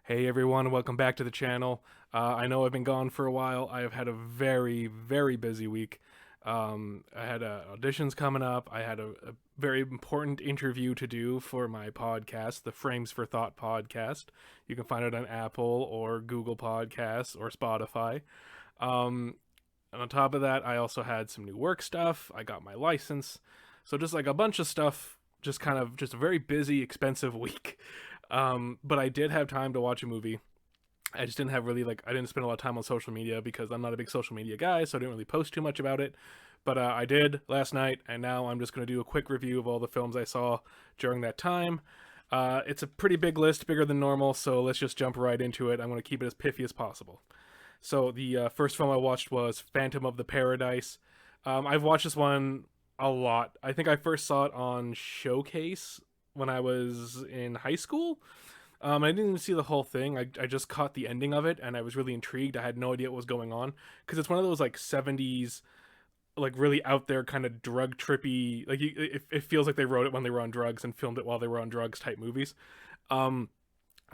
Hey everyone, welcome back to the channel. I know I've been gone for a while. I have had a very, very busy week. I had auditions coming up. I had a very important interview to do for my podcast, the Frames for Thought podcast. You can find it on Apple or Google Podcasts or Spotify. Um, and on top of that, I also had some new work stuff. I got my license. So just like a bunch of stuff, just a very busy, expensive week. But I did have time to watch a movie. I just didn't have really I didn't spend a lot of time on social media because I'm not a big social media guy, so I didn't really post too much about it. But I did last night, and now I'm just going to do a quick review of all the films I saw during that time. It's a pretty big list, bigger than normal, so let's just jump right into it. I'm going to keep it as pithy as possible. So the first film I watched was Phantom of the Paradise. I've watched this one a lot. I think I first saw it on Showcase when I was in high school. I didn't even see the whole thing. I just caught the ending of it, and I was really intrigued. I had no idea what was going on because it's one of those like '70s, like really out there kind of drug trippy. It feels like they wrote it when they were on drugs and filmed it while they were on drugs type movies. Um,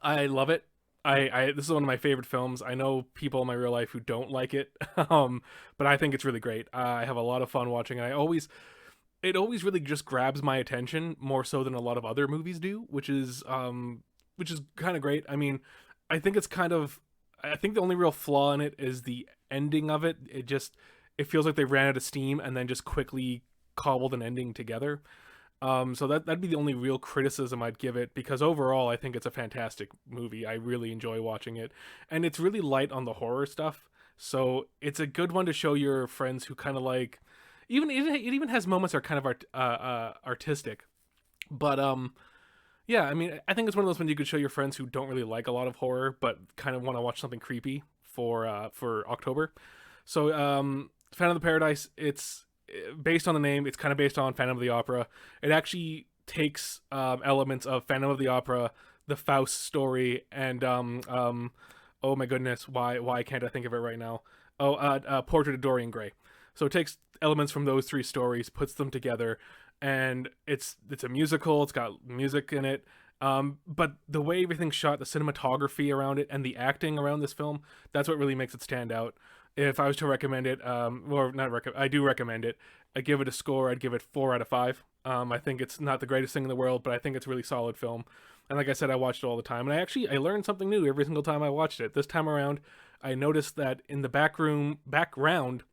I love it. I this is one of my favorite films. I know people in my real life who don't like it, but I think it's really great. I have a lot of fun watching it. It always really just grabs my attention more so than a lot of other movies do, which is kind of great. I mean, I think it's kind of I think the only real flaw in it is the ending of it. It feels like they ran out of steam and then just quickly cobbled an ending together. So that'd be the only real criticism I'd give it because overall I think it's a fantastic movie. I really enjoy watching it, and it's really light on the horror stuff. So it's a good one to show your friends who kind of like. It even has moments that are kind of artistic, but yeah. I mean, I think it's one of those ones you could show your friends who don't really like a lot of horror but kind of want to watch something creepy for October. So Phantom of the Paradise, it's based on the name. It's kind of based on Phantom of the Opera. It actually takes elements of Phantom of the Opera, the Faust story, and oh my goodness, why can't I think of it right now? Portrait of Dorian Gray. So it takes elements from those three stories, puts them together, and it's a musical. It's got music in it. But the way everything's shot, the cinematography around it, and the acting around this film, that's what really makes it stand out. If I was to recommend it, or not recommend, I do recommend it. I give it a score. I'd give it 4 out of 5. I think it's not the greatest thing in the world, but I think it's a really solid film. And like I said, I watched it all the time, and I learned something new every single time I watched it. This time around, I noticed that in the background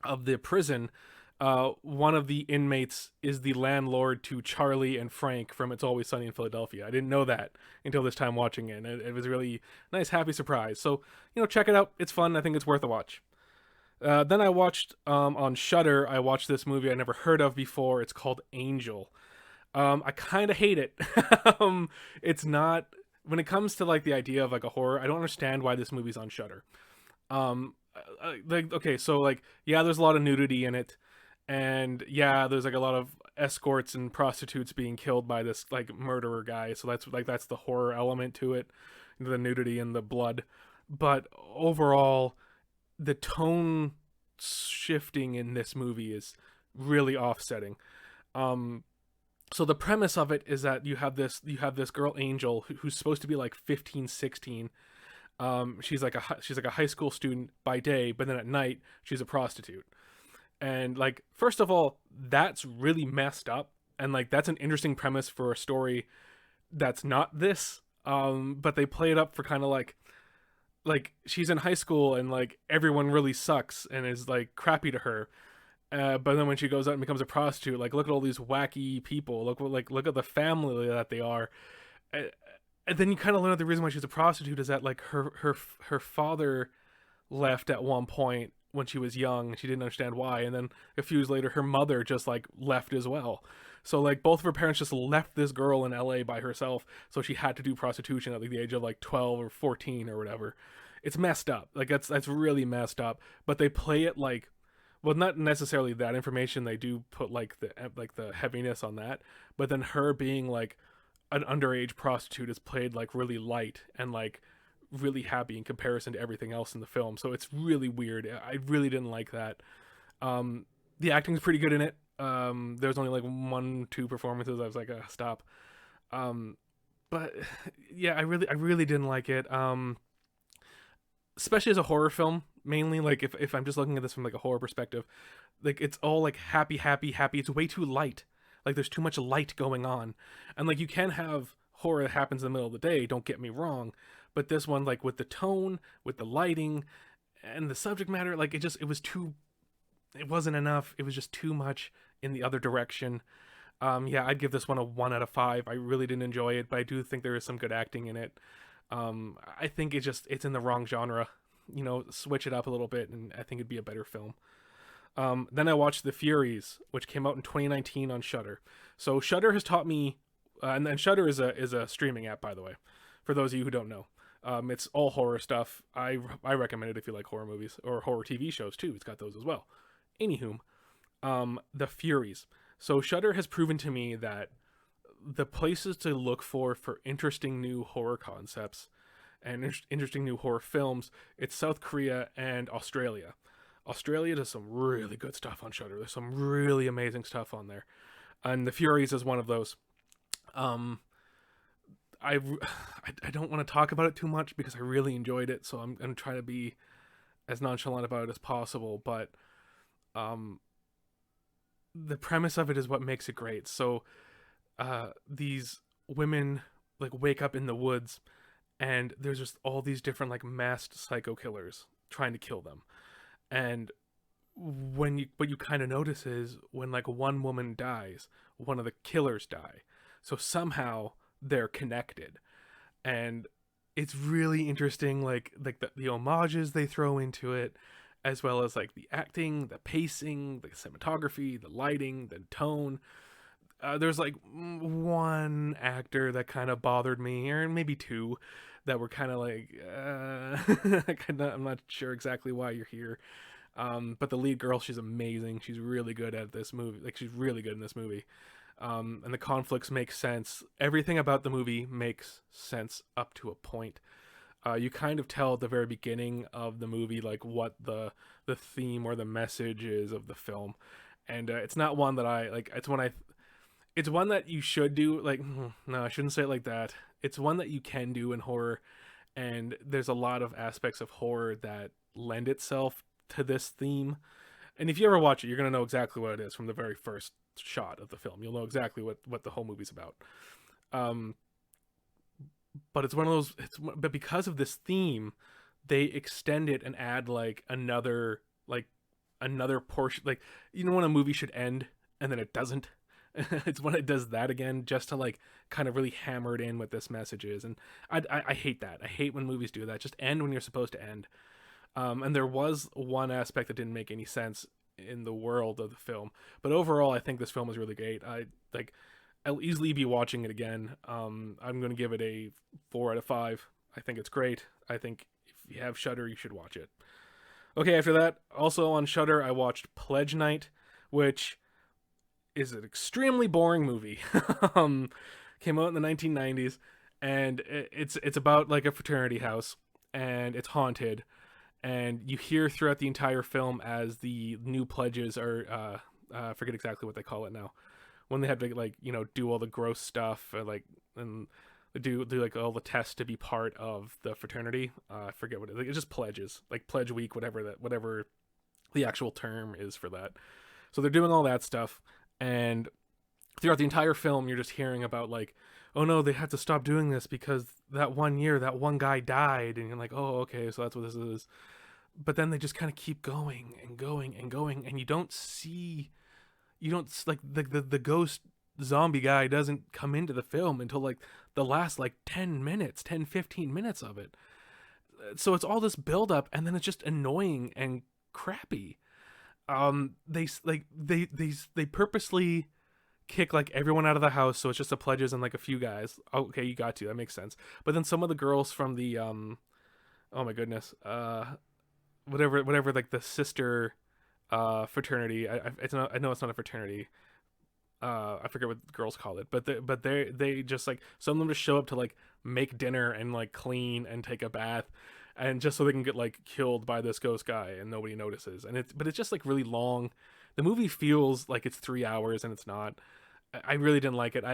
of the prison, one of the inmates is the landlord to Charlie and Frank from It's Always Sunny in Philadelphia. I didn't know that until this time watching it, and it was a really nice, happy surprise. So, check it out. It's fun. I think it's worth a watch. Then I watched on Shudder. I watched this movie I never heard of before. It's called Angel. I kind of hate it. It's not when it comes to like the idea of like a horror. I don't understand why this movie's on Shudder. Okay, so like yeah, there's a lot of nudity in it, and yeah, there's like a lot of escorts and prostitutes being killed by this like murderer guy. So that's the horror element to it, the nudity and the blood. But overall, the tone shifting in this movie is really offsetting. Um, so the premise of it is that you have this girl Angel who's supposed to be like 15, 16. She's like a high school student by day, but then at night she's a prostitute. And like first of all, that's really messed up, and like that's an interesting premise for a story that's not this. But they play it up for kind of like she's in high school and like everyone really sucks and is like crappy to her. But then when she goes out and becomes a prostitute, like look at all these wacky people. Look at the family that they are. Uh, and then you kind of learn that the reason why she's a prostitute is that like her father left at one point when she was young. She didn't understand why, and then a few years later her mother just like left as well. So like both of her parents just left this girl in LA by herself, so she had to do prostitution at like the age of like 12 or 14 or whatever. It's messed up. Like that's really messed up, but they play it like, well, not necessarily that information. They do put like the heaviness on that, but then her being like an underage prostitute is played like really light and like really happy in comparison to everything else in the film. So it's really weird. I really didn't like that. The acting's pretty good in it. There's only like 1, 2 performances. I was like, stop. Um, but yeah, I really didn't like it. Especially as a horror film, mainly like if I'm just looking at this from like a horror perspective, like it's all like happy, happy, happy. It's way too light. Like there's too much light going on, and like you can have horror that happens in the middle of the day. Don't get me wrong, but this one, like with the tone, with the lighting, and the subject matter, like it was too. It wasn't enough. It was just too much in the other direction. Yeah, I'd give this one a 1 out of 5. I really didn't enjoy it, but I do think there is some good acting in it. I think it's in the wrong genre. Switch it up a little bit, and I think it'd be a better film. Then I watched The Furies, which came out in 2019 on Shudder. So Shudder has taught me, and then Shudder is a streaming app, by the way, for those of you who don't know. It's all horror stuff. I recommend it if you like horror movies or horror TV shows too. It's got those as well. Anywho, The Furies. So Shudder has proven to me that the places to look for interesting new horror concepts and interesting new horror films, it's South Korea and Australia. Australia does some really good stuff on Shudder. There's some really amazing stuff on there, and The Furies is one of those. Um, I I don't want to talk about it too much because I really enjoyed it, so I'm gonna try to be as nonchalant about it as possible. But um, the premise of it is what makes it great. So these women like wake up in the woods, and there's just all these different like masked psycho killers trying to kill them. And what you kind of notice is when like one woman dies, one of the killers die. So somehow they're connected, and it's really interesting. Like the homages they throw into it, as well as like the acting, the pacing, the cinematography, the lighting, the tone. There's like one actor that kind of bothered me, or maybe two, that were kind of like, I'm not sure exactly why you're here. But the lead girl, she's amazing. She's really good at this movie. Like she's really good in this movie. And the conflicts make sense. Everything about the movie makes sense up to a point. You kind of tell at the very beginning of the movie like what the theme or the message is of the film, and it's not one that I like. It's one that you should do. Like, no, I shouldn't say it like that. It's one that you can do in horror, and there's a lot of aspects of horror that lend itself to this theme. And if you ever watch it, you're gonna know exactly what it is from the very first shot of the film. You'll know exactly what the whole movie's about. Um, but it's one of those. But because of this theme, they extend it and add another portion. Like when a movie should end and then it doesn't. It's when it does that again, just to like kind of really hammer it in what this message is. And I hate that. I hate when movies do that. Just end when you're supposed to end. And there was one aspect that didn't make any sense in the world of the film, but overall, I think this film is really great. I'll easily be watching it again. I'm going to give it a 4 out of 5. I think it's great. I think if you have Shudder, you should watch it. Okay, after that, also on Shudder, I watched Pledge Night, which is an extremely boring movie. Came out in the 1990s, and it's about like a fraternity house, and it's haunted. And you hear throughout the entire film as the new pledges are I forget exactly what they call it now, when they have to like do all the gross stuff, and do like all the tests to be part of the fraternity. I forget what it's just pledges, like pledge week, whatever the actual term is for that. So they're doing all that stuff, and throughout the entire film, you're just hearing about like, oh no, they have to stop doing this because that one year that one guy died, and you're like, oh okay, so that's what this is. But then they just kind of keep going and going and going, and you don't like the ghost zombie guy doesn't come into the film until like the last like 10 minutes, 10-15 minutes of it. So it's all this build up, and then it's just annoying and crappy. They purposely kick like everyone out of the house, so it's just the pledges and like a few guys. Okay, you got to, that makes sense. But then some of the girls from the oh my goodness, whatever like the sister fraternity, I know it's not a fraternity. I forget what girls call it, but they just like, some of them just show up to like make dinner and like clean and take a bath, and just so they can get like killed by this ghost guy and nobody notices. And it's just like really long. The movie feels like it's 3 hours and it's not. I really didn't like it.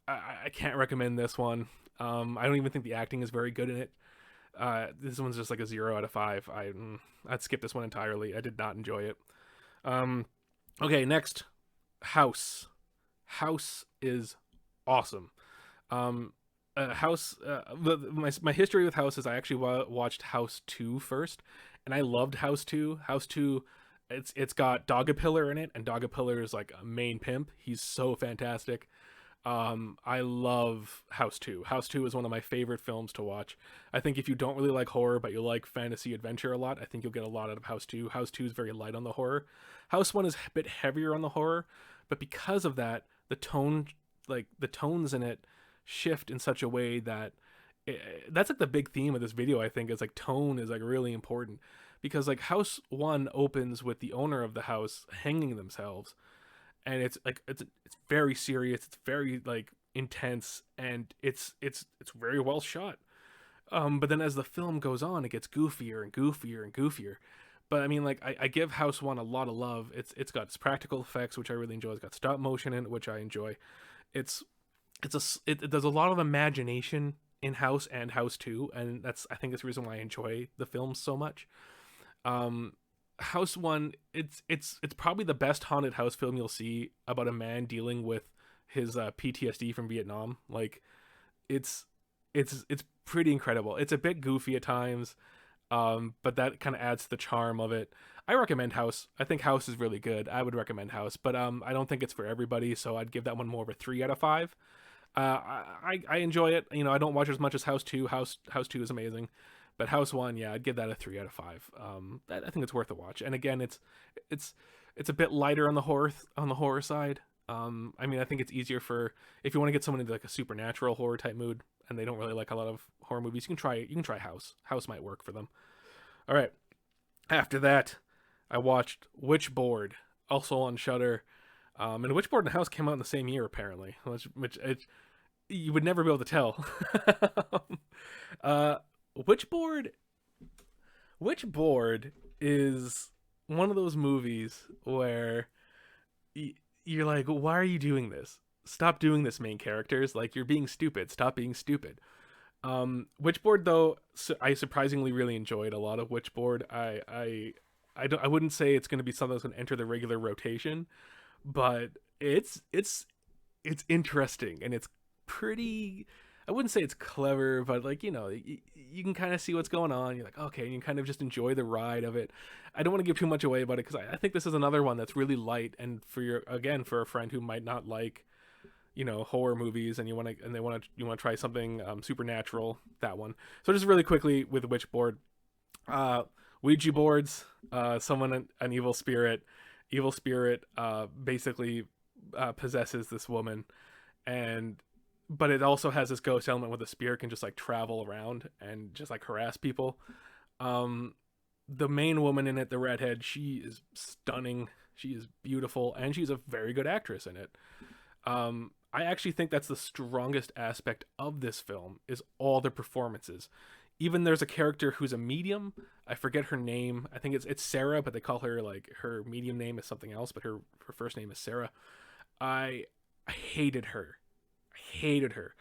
I can't recommend this one. I don't even think the acting is very good in it. This one's just like a 0 out of 5. I'd skip this one entirely. I did not enjoy it. Um, okay, next, House. House is awesome. House. My history with House is I actually watched House 2 first, and I loved House 2. House 2, it's got Dogapillar in it, and Dogapillar is like a main pimp. He's so fantastic. I love House 2. House 2 is one of my favorite films to watch. I think if you don't really like horror, but you like fantasy adventure a lot, I think you'll get a lot out of House 2. House 2 is very light on the horror. House 1 is a bit heavier on the horror, but because of that, the tones in it shift in such a way that that's like the big theme of this video. I think is like tone is like really important because like House 1 opens with the owner of the house hanging themselves, and it's like it's very serious, it's very like intense, and it's very well shot. But then as the film goes on, it gets goofier and goofier and goofier. But I mean, like I give House 1 a lot of love. It's got its practical effects, which I really enjoy. It's got stop motion in it, which I enjoy. It's it does a lot of imagination in House and House 2, and I think that's the reason why I enjoy the film so much. Um, House 1, it's probably the best haunted house film you'll see about a man dealing with his PTSD from Vietnam. Like it's it's pretty incredible. It's a bit goofy at times, but that kind of adds to the charm of it. I recommend House. I think House is really good. I would recommend House, but I don't think it's for everybody, so I'd give that one more of a 3 out of 5. I enjoy it. You know, I don't watch as much as House 2. House 2 is amazing, but House 1, yeah, I'd give that a 3 out of 5. I think it's worth a watch. And again, it's it's a bit lighter on the horror side. I mean, I think it's easier for if you want to get someone into like a supernatural horror type mood, and they don't really like a lot of horror movies. You can try House. House might work for them. All right. After that, I watched Witchboard, also on Shudder. And Witchboard and House came out in the same year apparently, which you would never be able to tell. uh, Witchboard, Witchboard is one of those movies where you're like, why are you doing this? Stop doing this, main characters. Like you're being stupid. Stop being stupid. Witchboard though, I surprisingly really enjoyed a lot of Witchboard. I wouldn't say it's going to be something that's going to enter the regular rotation, but it's interesting and it's pretty. I wouldn't say it's clever, but like you can kind of see what's going on. You're like, okay, and you kind of just enjoy the ride of it. I don't want to give too much away about it because I think this is another one that's really light, and for a friend who might not like horror movies and you want to try something supernatural, that one. So just really quickly with Witchboard, Ouija boards, an evil spirit basically possesses this woman, and but it also has this ghost element where the spirit can just like travel around and just like harass people. The main woman in it, the redhead, she is stunning, she is beautiful, and she's a very good actress in it. I actually think that's the strongest aspect of this film is all the performances. Even there's a character who's a medium. I forget her name. I think it's Sarah, but they call her like her medium name is something else, but her first name is Sarah. I hated her. I hated her.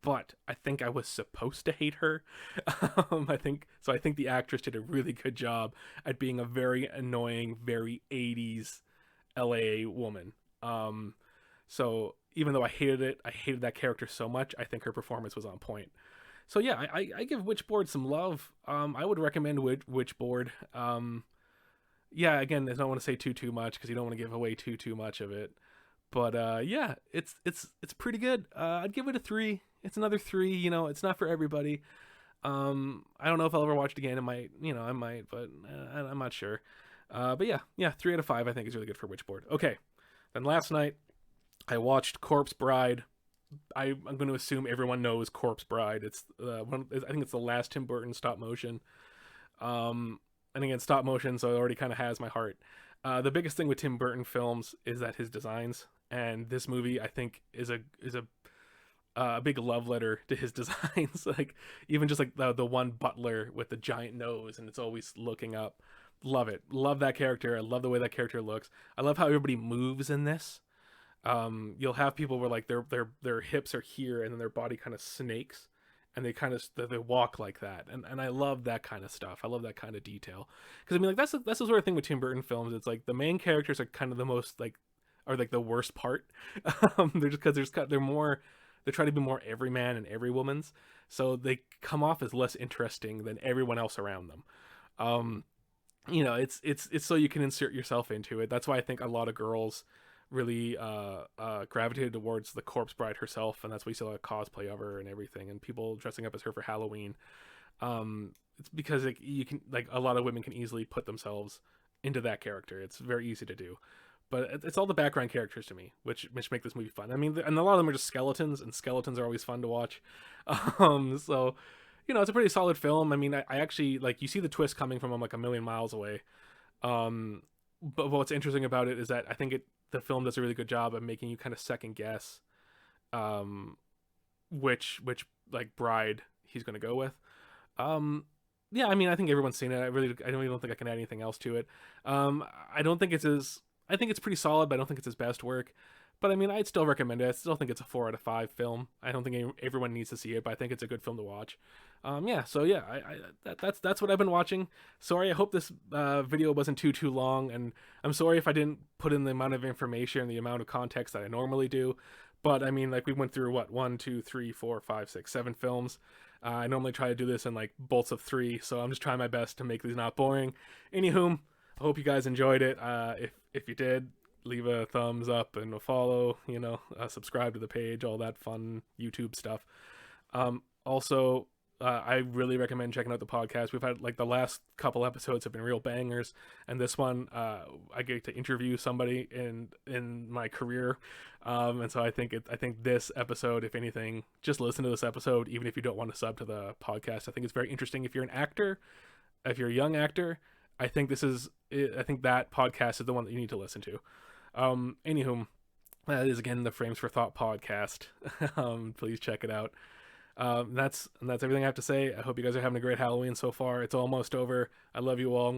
But I think I was supposed to hate her. I think the actress did a really good job at being a very annoying, very 80s LA woman. So even though I hated it, I hated that character so much, I think her performance was on point. So yeah, I give Witchboard some love. I would recommend Witchboard. Yeah, again, I don't want to say too much because you don't want to give away too much of it. But yeah, it's pretty good. I'd give it a 3. It's another 3. It's not for everybody. I don't know if I'll ever watch it again. I might, but I'm not sure. But yeah, 3 out of 5 I think is really good for Witchboard. Okay, then last night I watched Corpse Bride. I'm going to assume everyone knows Corpse Bride. It's I think it's the last Tim Burton stop motion. And again, stop motion, so it already kind of has my heart. The biggest thing with Tim Burton films is that his designs, and this movie I think is a big love letter to his designs. Like even just like the one butler with the giant nose and it's always looking up. Love it. Love that character. I love the way that character looks. I love how everybody moves in this. You'll have people where like their hips are here and then their body kind of snakes, and they kind of they walk like that, and I love that kind of stuff. I love that kind of detail, because I mean like that's the sort of thing with Tim Burton films. It's like the main characters are kind of the most like, are like the worst part. They're just because they're more, they try to be more every man and every woman's, so they come off as less interesting than everyone else around them. Um, it's so you can insert yourself into it. That's why I think a lot of girls really gravitated towards the corpse bride herself, and that's why you see a lot of cosplay of her and everything, and people dressing up as her for Halloween. It's because like you can, like a lot of women can easily put themselves into that character. It's very easy to do, but it's all the background characters to me which make this movie fun. I mean, and a lot of them are just skeletons, and skeletons are always fun to watch. So it's a pretty solid film. I mean, I actually like, you see the twist coming from like a million miles away. Um, but what's interesting about it is that I think the film does a really good job of making you kind of second guess, um, which like bride he's going to go with. Um, yeah, I mean, I think everyone's seen it. I don't think I can add anything else to it. I don't think it's as, I think it's pretty solid, but I don't think it's his best work. But I mean, I'd still recommend it. I still think it's a 4 out of 5 film. I don't think everyone needs to see it, but I think it's a good film to watch. Yeah, so yeah, that's what I've been watching. Sorry, I hope this video wasn't too long, and I'm sorry if I didn't put in the amount of information and the amount of context that I normally do. But I mean, like, we went through what, 1, 2, 3, 4, 5, 6, 7 films. I normally try to do this in like bolts of 3, so I'm just trying my best to make these not boring. Anywho, I hope you guys enjoyed it. If you did, leave a thumbs up and a follow. Subscribe to the page, all that fun YouTube stuff. Also, I really recommend checking out the podcast. We've had like the last couple episodes have been real bangers, and this one, I get to interview somebody in my career, and so I think this episode, if anything, just listen to this episode, even if you don't want to sub to the podcast. I think it's very interesting if you're an actor, if you're a young actor. I think that podcast is the one that you need to listen to. Anywho, that is again the Frames for Thought podcast. Please check it out. That's everything I have to say. I hope you guys are having a great Halloween so far. It's almost over. I love you all.